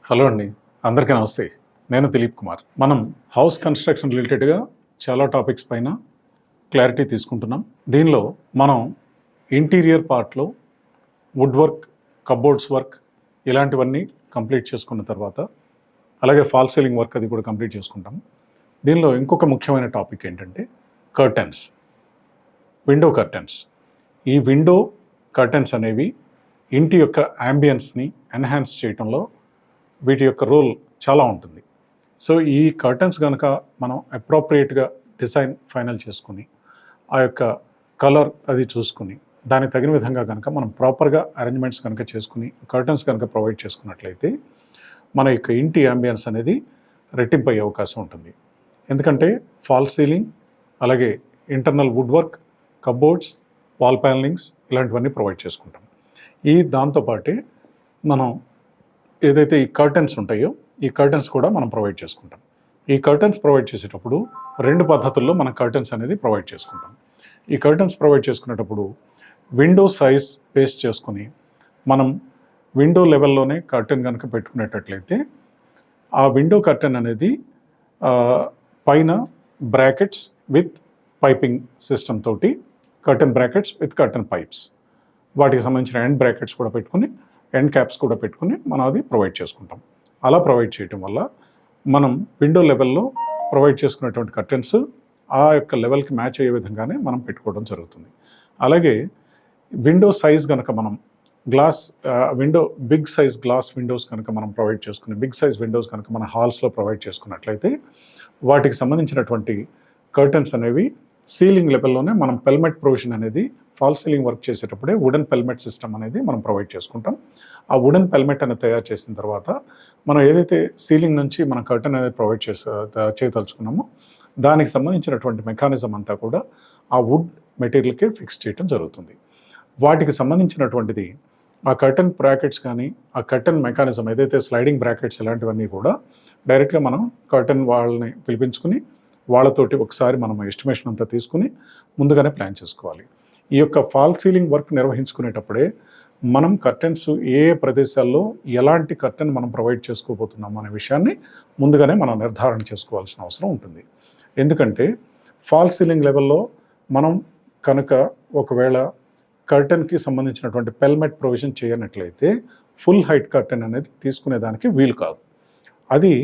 Hello అండి. అందరికీ నమస్తే. నేను దిలీప్ కుమార్. మనం హౌస్ కన్‌స్ట్రక్షన్ రిలేటెడ్‌గా చాలా టాపిక్స్ పైన క్లారిటీ తీసుకుంటున్నాం. దీనిలో మనం ఇంటీరియర్ పార్ట్‌లో వుడ్ వర్క్, కప్‌బోర్డ్స్ వర్క్ ఇలాంటివన్నీ కంప్లీట్ చేసుకున్న తర్వాత, అలాగే ఫాల్ సీలింగ్ వర్క్ అది కూడా కంప్లీట్ చేసుకుంటాం. దీనిలో ఇంకొక ముఖ్యమైన టాపిక్ ఏంటంటే కర్టెన్స్, విండో కర్టెన్స్. ఈ విండో కర్టెన్స్ అనేవి ఇంటి యొక్క యాంబియన్స్‌ని ఎన్హాన్స్ చేయటంలో వీటి యొక్క రోల్ చాలా ఉంటుంది. సో ఈ కర్టన్స్ కనుక మనం అప్రోప్రియేట్గా డిజైన్ ఫైనల్ చేసుకుని, ఆ యొక్క కలర్ అది చూసుకుని, దానికి తగిన విధంగా కనుక మనం ప్రాపర్గా అరేంజ్మెంట్స్ కనుక చేసుకుని, కర్టన్స్ కనుక ప్రొవైడ్ చేసుకున్నట్లయితే మన యొక్క ఇంటి యాంబియన్స్ అనేది రెట్టింపు అయ్యే అవకాశం ఉంటుంది. ఎందుకంటే ఫాల్ సీలింగ్, అలాగే internal wood work, cupboards, wall panellings ఇలాంటివన్నీ ప్రొవైడ్ చేసుకుంటాం. దాంతోపాటే మనం ఏదైతే ఈ కర్టన్స్ ఉంటాయో ఈ కర్టన్స్ కూడా మనం ప్రొవైడ్ చేసుకుంటాం. ఈ కర్టన్స్ ప్రొవైడ్ చేసేటప్పుడు 2 పద్ధతుల్లో మనం కర్టన్స్ అనేది ప్రొవైడ్ చేసుకుంటాం. ఈ కర్టన్స్ ప్రొవైడ్ చేసుకునేటప్పుడు విండో సైజ్ బేస్ చేసుకుని మనం విండో లెవెల్లోనే కర్టన్ కనుక పెట్టుకునేటట్లయితే ఆ విండో కర్టన్ అనేది పైన బ్రాకెట్స్ విత్ పైపింగ్ సిస్టమ్ తోటి, curtain brackets with curtain pipes, వాటికి సంబంధించిన ఎండ్ బ్రాకెట్స్ కూడా పెట్టుకుని, ఎండ్ క్యాప్స్ కూడా పెట్టుకుని మనం అది ప్రొవైడ్ చేసుకుంటాం. అలా ప్రొవైడ్ చేయటం వల్ల మనం విండో లెవెల్లో ప్రొవైడ్ చేసుకునేటువంటి కర్టెన్స్ ఆ యొక్క లెవెల్కి మ్యాచ్ అయ్యే విధంగానే మనం పెట్టుకోవడం జరుగుతుంది. అలాగే విండో సైజ్ కనుక మనం window big size glass windows కనుక మనం ప్రొవైడ్ చేసుకుని, బిగ్ సైజ్ విండోస్ కనుక మన హాల్స్లో ప్రొవైడ్ చేసుకున్నట్లయితే వాటికి సంబంధించినటువంటి కర్టెన్స్ అనేవి సీలింగ్ లెవెల్లోనే మనం పెల్మెట్ ప్రొవిజన్ అనేది ఫాల్ సీలింగ్ వర్క్ చేసేటప్పుడే వుడెన్ పెల్మెట్ సిస్టమ్ అనేది మనం ప్రొవైడ్ చేసుకుంటాం. ఆ వుడెన్ పెల్మెట్ అనేది తయారు చేసిన తర్వాత మనం ఏదైతే సీలింగ్ నుంచి మనం కర్టన్ అనేది ప్రొవైడ్ చేయదలుచుకున్నామో దానికి సంబంధించినటువంటి మెకానిజం అంతా కూడా ఆ వుడ్ మెటీరియల్కే ఫిక్స్ చేయడం జరుగుతుంది. వాటికి సంబంధించినటువంటిది ఆ కర్టన్ బ్రాకెట్స్ కానీ, ఆ కర్టన్ మెకానిజం ఏదైతే స్లైడింగ్ బ్రాకెట్స్ ఇలాంటివన్నీ కూడా డైరెక్ట్గా మనం కర్టన్ వాళ్ళని పిలిపించుకుని వాళ్ళతోటి ఒకసారి మనం ఎస్టిమేషన్ అంతా తీసుకుని ముందుగానే ప్లాన్ చేసుకోవాలి. ఈ యొక్క ఫాల్ సీలింగ్ వర్క్ నిర్వహించుకునేటప్పుడే మనం కర్టెన్స్ ఏ ప్రదేశాల్లో ఎలాంటి కర్టెన్ మనం ప్రొవైడ్ చేసుకోబోతున్నాం అనే విషయాన్ని ముందుగానే మనం నిర్ధారణ చేసుకోవాల్సిన అవసరం ఉంటుంది. ఎందుకంటే ఫాల్ సీలింగ్ లెవెల్లో మనం కనుక ఒకవేళ కర్టెన్కి సంబంధించినటువంటి పెల్మెట్ ప్రొవిజన్ చేయనట్లయితే ఫుల్ హైట్ కర్టెన్ అనేది తీసుకునేదానికి వీలు కాదు. అది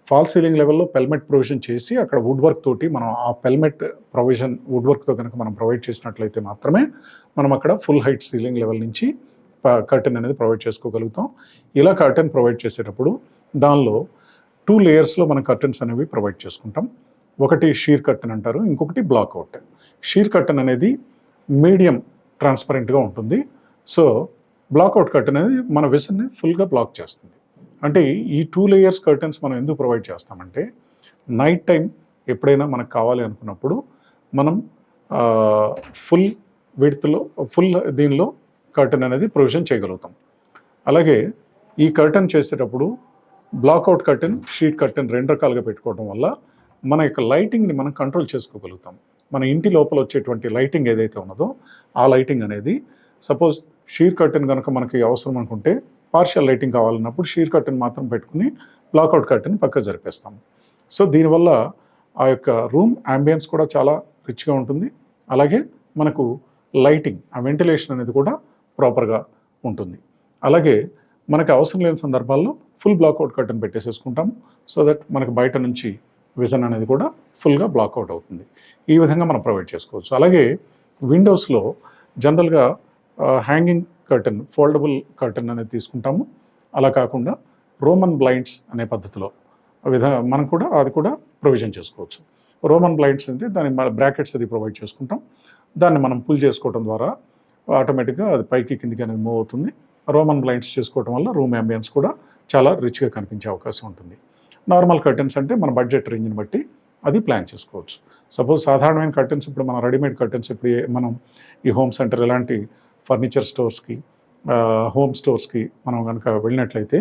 ఫాల్ సీలింగ్ లెవెల్లో పెల్మెట్ ప్రొవిజన్ చేసి అక్కడ వుడ్ వర్క్ తోటి మనం ఆ పెల్మెట్ ప్రొవిజన్ వుడ్ వర్క్తో కనుక మనం ప్రొవైడ్ చేసినట్లయితే మాత్రమే మనం అక్కడ ఫుల్ హైట్ సీలింగ్ లెవెల్ నుంచి కర్టెన్ అనేది ప్రొవైడ్ చేసుకోగలుగుతాం. ఇలా కర్టెన్ ప్రొవైడ్ చేసేటప్పుడు దానిలో 2 లేయర్స్లో మనం కర్టెన్స్ అనేవి ప్రొవైడ్ చేసుకుంటాం. ఒకటి షీర్ కర్టెన్ అంటారు, ఇంకొకటి బ్లాక్అవుట్. షీర్ కర్టెన్ అనేది మీడియం ట్రాన్స్పరెంట్గా ఉంటుంది. సో బ్లాక్అవుట్ కర్టెన్ అనేది మన విజన్ని ఫుల్గా బ్లాక్ చేస్తుంది. అంటే ఈ 2 లేయర్స్ కర్టెన్స్ మనం ఎందుకు ప్రొవైడ్ చేస్తామంటే నైట్ టైం ఎప్పుడైనా మనకు కావాలి అనుకున్నప్పుడు మనం ఫుల్ విడ్త్లో దీనిలో కర్టెన్ అనేది ప్రొవిజన్ చేయగలుగుతాం. అలాగే ఈ కర్టెన్ చేసేటప్పుడు బ్లాక్అవుట్ కర్టెన్, షీట్ కర్టెన్ 2 రకాలుగా పెట్టుకోవడం వల్ల మన యొక్క లైటింగ్ని మనం కంట్రోల్ చేసుకోగలుగుతాం. మన ఇంటి లోపల వచ్చేటువంటి లైటింగ్ ఏదైతే ఉన్నదో ఆ లైటింగ్ అనేది సపోజ్ షీర్ కర్టెన్ కనుక మనకి అవసరం అనుకుంటే పార్షియల్ లైటింగ్ కావాలన్నప్పుడు షీర్ కర్టెన్ మాత్రం పెట్టుకుని బ్లాక్అవుట్ కర్టెన్ పక్క జరిపేస్తాం. సో దీనివల్ల ఆ యొక్క రూమ్ యాంబియన్స్ కూడా చాలా రిచ్గా ఉంటుంది. అలాగే మనకు లైటింగ్, ఆ వెంటిలేషన్ అనేది కూడా ప్రాపర్గా ఉంటుంది. అలాగే మనకు అవసరం లేని సందర్భాల్లో ఫుల్ బ్లాక్అవుట్ కర్టెన్ పెట్టేసేసుకుంటాం. సో దట్ మనకు బయట నుంచి విజన్ అనేది కూడా ఫుల్గా బ్లాక్అవుట్ అవుతుంది. ఈ విధంగా మనం ప్రొవైడ్ చేసుకోవచ్చు. అలాగే విండోస్లో జనరల్గా హ్యాంగింగ్ కర్టెన్, ఫోల్డబుల్ కర్టెన్ అనేది తీసుకుంటాము. అలా కాకుండా రోమన్ బ్లైండ్స్ అనే పద్ధతిలో మనం కూడా అది కూడా ప్రొవిజన్ చేసుకోవచ్చు. రోమన్ బ్లైండ్స్ అంటే దాని బ్రాకెట్స్ అది ప్రొవైడ్ చేసుకుంటాం. దాన్ని మనం పుల్ చేసుకోవడం ద్వారా ఆటోమేటిక్గా అది పైకి కిందికి అనేది మూవ్ అవుతుంది. రోమన్ బ్లైండ్స్ చేసుకోవడం వల్ల రూమ్ అంబియన్స్ కూడా చాలా రిచ్గా కనిపించే అవకాశం ఉంటుంది. నార్మల్ కర్టెన్స్ అంటే మన బడ్జెట్ రేంజ్ని బట్టి అది ప్లాన్ చేసుకోవచ్చు. సపోజ్ సాధారణమైన కర్టెన్స్ ఇప్పుడు మన రెడీమేడ్ కర్టెన్స్ ఇప్పుడు మనం ఈ హోమ్ సెంటర్ ఇలాంటి ఫర్నిచర్ స్టోర్స్కి, హోమ్ స్టోర్స్కి మనం కనుక వెళ్ళినట్లయితే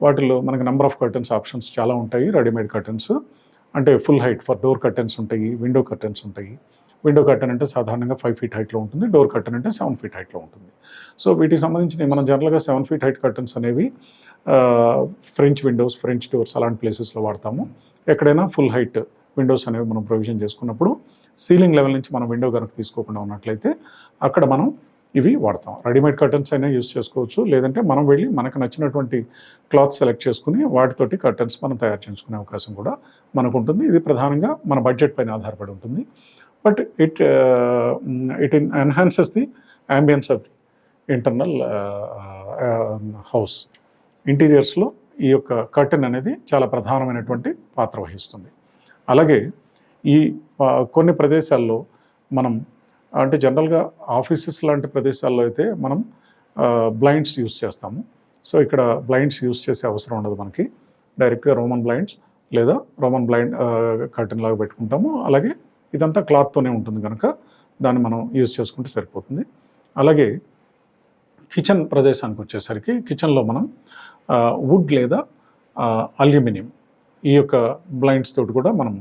వాటిల్లో మనకి నెంబర్ ఆఫ్ కర్టెన్స్ ఆప్షన్స్ చాలా ఉంటాయి. రెడీమేడ్ కర్టెన్స్ అంటే full height for door curtains ఉంటాయి, విండో కర్టెన్స్ ఉంటాయి. విండో కర్టెన్ అంటే సాధారణంగా 5 ఫీట్ హైట్లో ఉంటుంది, డోర్ కర్టెన్ అంటే 7 ఫీట్ హైట్లో ఉంటుంది. సో వీటికి సంబంధించి మనం జనరల్గా 7 ఫీట్ హైట్ కర్టన్స్ అనేవి ఫ్రెంచ్ విండోస్, ఫ్రెంచ్ డోర్స్ అలాంటి ప్లేసెస్లో వాడతాము. ఎక్కడైనా ఫుల్ హైట్ విండోస్ అనేవి మనం ప్రొవిజన్ చేసుకున్నప్పుడు సీలింగ్ లెవెల్ నుంచి మనం విండో కనుక తీసుకోకుండా ఉన్నట్లయితే అక్కడ మనం ఇవి వాడతాం. రెడీమేడ్ కర్టన్స్ అయినా యూస్ చేసుకోవచ్చు, లేదంటే మనం వెళ్ళి మనకు నచ్చినటువంటి క్లాత్ సెలెక్ట్ చేసుకుని వాటితోటి కర్టన్స్ మనం తయారు చేసుకునే అవకాశం కూడా మనకు ఉంటుంది. ఇది ప్రధానంగా మన బడ్జెట్ పైన ఆధారపడి ఉంటుంది. But it enhances the ambience of the internal house. ఇంటీరియర్స్లో ఈ యొక్క కర్టెన్ అనేది చాలా ప్రధానమైనటువంటి పాత్ర వహిస్తుంది. అలాగే ఈ కొన్ని ప్రదేశాల్లో మనం అంటే జనరల్గా ఆఫీసెస్ లాంటి ప్రదేశాల్లో అయితే మనం బ్లైండ్స్ యూస్ చేస్తాము. సో ఇక్కడ బ్లైండ్స్ యూస్ చేసే అవసరం ఉండదు మనకి. డైరెక్ట్గా రోమన్ బ్లైండ్స్ లేదా రోమన్ బ్లైండ్ కర్టెన్ లాగా పెట్టుకుంటాము. అలాగే ఇదంతా క్లాత్తోనే ఉంటుంది కనుక దాన్ని మనం యూజ్ చేసుకుంటే సరిపోతుంది. అలాగే కిచెన్ ప్రదేశానికి వచ్చేసరికి కిచెన్లో మనం వుడ్ లేదా అల్యూమినియం ఈ యొక్క బ్లైండ్స్ తోటి కూడా మనం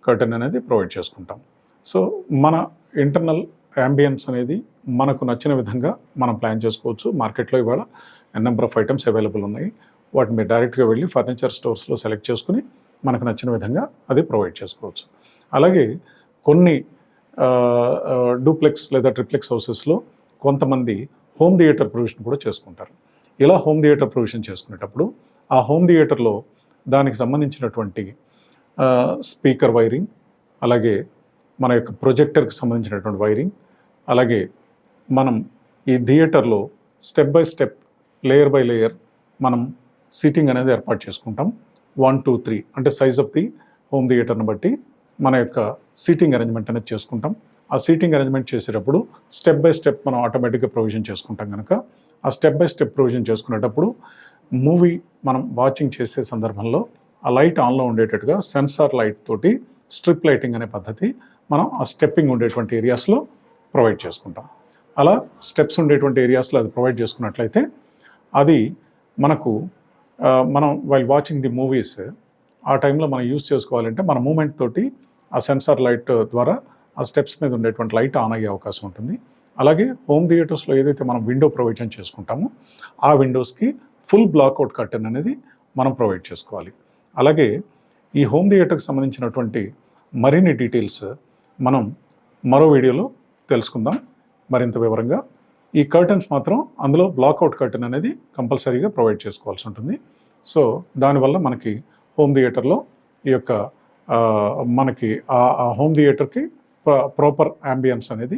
కర్టెన్ అనేది ప్రొవైడ్ చేసుకుంటాం. సో మన ఇంటర్నల్ యాంబియన్స్ అనేది మనకు నచ్చిన విధంగా మనం ప్లాన్ చేసుకోవచ్చు. మార్కెట్లో ఇవాళ నెంబర్ ఆఫ్ ఐటమ్స్ అవైలబుల్ ఉన్నాయి. వాటిని మీరు డైరెక్ట్గా వెళ్ళి ఫర్నిచర్ స్టోర్స్లో సెలెక్ట్ చేసుకుని మనకు నచ్చిన విధంగా అది ప్రొవైడ్ చేసుకోవచ్చు. అలాగే కొన్ని డూప్లెక్స్ లేదా ట్రిప్లెక్స్ హౌసెస్లో కొంతమంది హోమ్ థియేటర్ ప్రొవిజన్ కూడా చేసుకుంటారు. ఇలా హోమ్ థియేటర్ ప్రొవిజన్ చేసుకునేటప్పుడు ఆ హోమ్ థియేటర్లో దానికి సంబంధించినటువంటి స్పీకర్ వైరింగ్, అలాగే మన యొక్క ప్రొజెక్టర్కి సంబంధించినటువంటి వైరింగ్, అలాగే మనం ఈ థియేటర్లో step by step, layer by layer మనం సీటింగ్ అనేది ఏర్పాటు చేసుకుంటాం. 1, 2, 3 అంటే సైజ్ ఆఫ్ ది హోమ్ థియేటర్ని బట్టి మన యొక్క సీటింగ్ అరేంజ్మెంట్ అనేది చేసుకుంటాం. ఆ సీటింగ్ అరేంజ్మెంట్ చేసేటప్పుడు స్టెప్ బై స్టెప్ మనం ఆటోమేటిక్గా ప్రొవిజన్ చేసుకుంటాం కనుక ఆ స్టెప్ బై స్టెప్ ప్రొవిజన్ చేసుకునేటప్పుడు మూవీ మనం వాచింగ్ చేసే సందర్భంలో ఆ లైట్ ఆన్లో ఉండేటట్టుగా సెన్సార్ లైట్ తోటి స్ట్రిప్ లైటింగ్ అనే పద్ధతి మనం ఆ స్టెప్పింగ్ ఉండేటువంటి ఏరియాస్లో ప్రొవైడ్ చేసుకుంటాం. అలా స్టెప్స్ ఉండేటువంటి ఏరియాస్లో అది ప్రొవైడ్ చేసుకున్నట్లయితే అది మనకు మనం వైల్ వాచింగ్ ది మూవీస్ ఆ టైంలో మనం యూజ్ చేసుకోవాలంటే మన మూమెంట్ తోటి ఆ సెన్సార్ లైట్ ద్వారా ఆ స్టెప్స్ మీద ఉండేటువంటి లైట్ ఆన్ అయ్యే అవకాశం ఉంటుంది. అలాగే హోమ్ థియేటర్స్లో ఏదైతే మనం విండో ప్రొవిజన్ చేసుకుంటామో ఆ విండోస్కి ఫుల్ బ్లాక్అవుట్ కర్టెన్ అనేది మనం ప్రొవైడ్ చేసుకోవాలి. అలాగే ఈ హోమ్ థియేటర్కి సంబంధించినటువంటి మరిన్ని డీటెయిల్స్ మనం మరో వీడియోలో తెలుసుకుందాం మరింత వివరంగా. ఈ కర్టన్స్ మాత్రం అందులో బ్లాక్అవుట్ కర్టెన్ అనేది కంపల్సరీగా ప్రొవైడ్ చేసుకోవాల్సి ఉంటుంది. సో దానివల్ల మనకి హోమ్ థియేటర్లో ఈ యొక్క మనకి ఆ హోమ్ థియేటర్కి ప్రాపర్ యాంబియన్స్ అనేది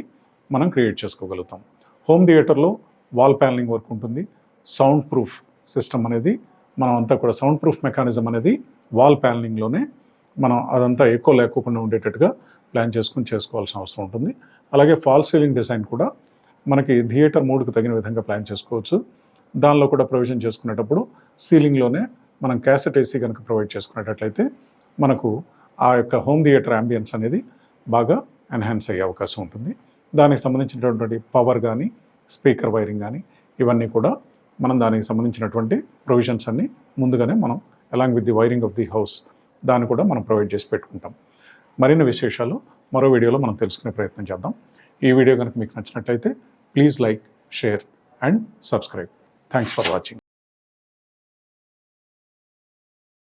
మనం క్రియేట్ చేసుకోగలుగుతాం. హోమ్ థియేటర్లో వాల్ ప్యానలింగ్ వర్క్ ఉంటుంది. సౌండ్ ప్రూఫ్ సిస్టమ్ అనేది మనం అంతా కూడా సౌండ్ ప్రూఫ్ మెకానిజం అనేది వాల్ ప్యానలింగ్లోనే మనం అదంతా ఎక్కువ లేకోకుండా ఉండేటట్టుగా ప్లాన్ చేసుకోవాల్సిన అవసరం ఉంటుంది. అలాగే ఫాల్ సీలింగ్ డిజైన్ కూడా మనకి థియేటర్ మూడ్కి తగిన విధంగా ప్లాన్ చేసుకోవచ్చు. దానిలో కూడా ప్రొవిజన్ చేసుకునేటప్పుడు సీలింగ్లోనే మనం క్యాసెట్ ఏసీ కనుక ప్రొవైడ్ చేసుకునేటట్లయితే మనకు ఆ యొక్క హోమ్ థియేటర్ యాంబియన్స్ అనేది బాగా ఎన్హాన్స్ అయ్యే అవకాశం ఉంటుంది. దానికి సంబంధించినటువంటి పవర్ కానీ, స్పీకర్ వైరింగ్ కానీ ఇవన్నీ కూడా మనం దానికి సంబంధించినటువంటి ప్రొవిజన్స్ అన్నీ ముందుగానే మనం along with the wiring of the house దాన్ని కూడా మనం ప్రొవైడ్ చేసి పెట్టుకుంటాం. మరిన్ని విశేషాలు మరో వీడియోలో మనం తెలుసుకునే ప్రయత్నం చేద్దాం. ఈ వీడియో కనుక మీకు నచ్చినట్లయితే please like, share and subscribe. Thanks for watching.